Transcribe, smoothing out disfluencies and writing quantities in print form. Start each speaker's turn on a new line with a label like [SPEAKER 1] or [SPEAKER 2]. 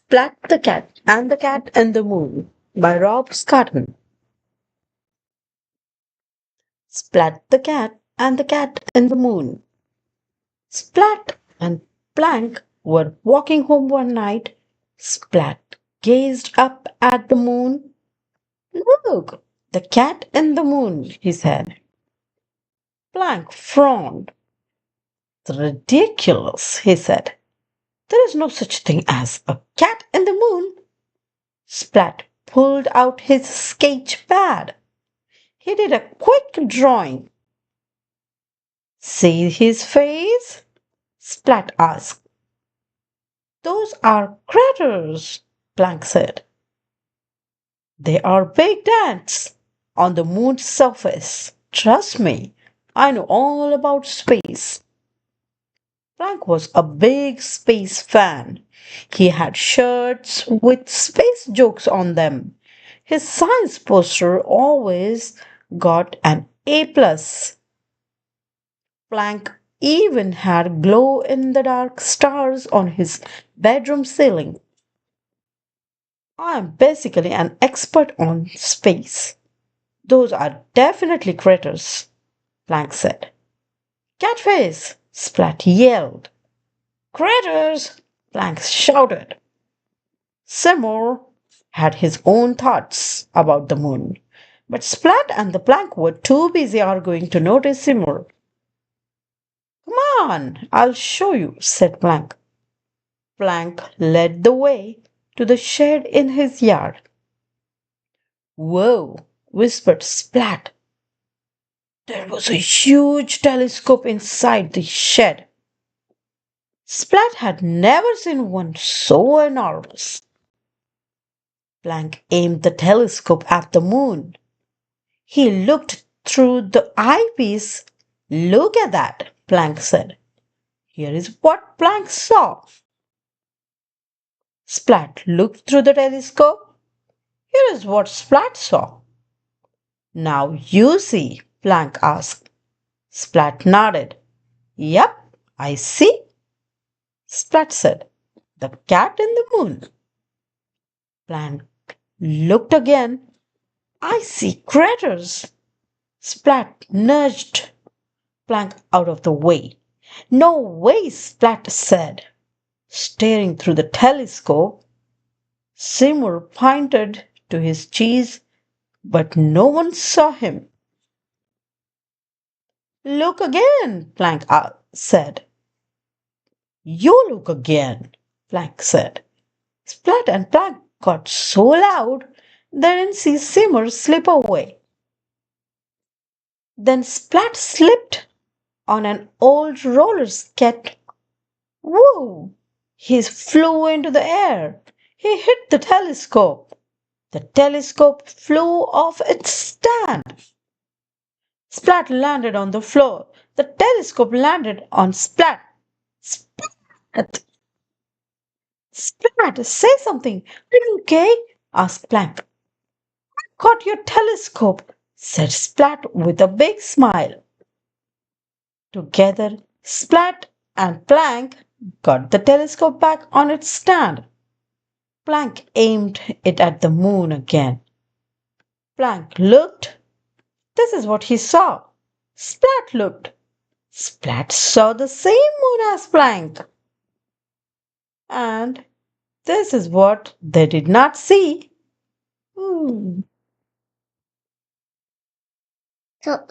[SPEAKER 1] Splat the Cat and the Cat in the Moon by Rob Scotton. Splat the Cat and the Cat in the Moon. Splat and Plank were walking home one night. Splat gazed up at the moon. Look, the cat in the moon, he said. Plank frowned. Ridiculous, he said. There is no such thing as a cat in the moon. Splat pulled out his sketch pad. He did a quick drawing. See his face? Splat asked. Those are craters, Plank said. They are big dents on the moon's surface. Trust me, I know all about space. Plank was a big space fan. He had shirts with space jokes on them. His science poster always got an A plus. Plank even had glow in the dark stars on his bedroom ceiling. I'm basically an expert on space. Those are definitely critters, Plank said. Catfish, Splat yelled. Critters, Plank shouted. Seymour had his own thoughts about the moon, but Splat and the Plank were too busy arguing to notice Seymour. Come on, I'll show you, said Plank. Plank led the way to the shed in his yard. Whoa, whispered Splat. There was a huge telescope inside the shed. Splat had never seen one so enormous. Plank aimed the telescope at the moon. He looked through the eyepiece. Look at that, Plank said. Here is what Plank saw. Splat looked through the telescope. Here is what Splat saw. Now you see, Plank asked. Splat nodded. Yep, I see. Splat said, the cat in the moon. Plank looked again. I see craters. Splat nudged Plank out of the way. No way, Splat said, staring through the telescope. Seymour pointed to his cheese, but no one saw him. Look again, Plank said. You look again, Plank said. Splat and Plank got so loud they didn't see Seymour slip away. Then Splat slipped on an old roller skate. Whoa! He flew into the air. He hit the telescope. The telescope flew off its stand. Splat landed on the floor. The telescope landed on Splat. Splat! Splat, say something. Are you okay? Asked Plank. I got your telescope, said Splat with a big smile. Together, Splat and Plank got the telescope back on its stand. Plank aimed it at the moon again. Plank looked. This is what he saw. Splat looked. Splat saw the same moon as Plank. And this is what they did not see. Hmm. So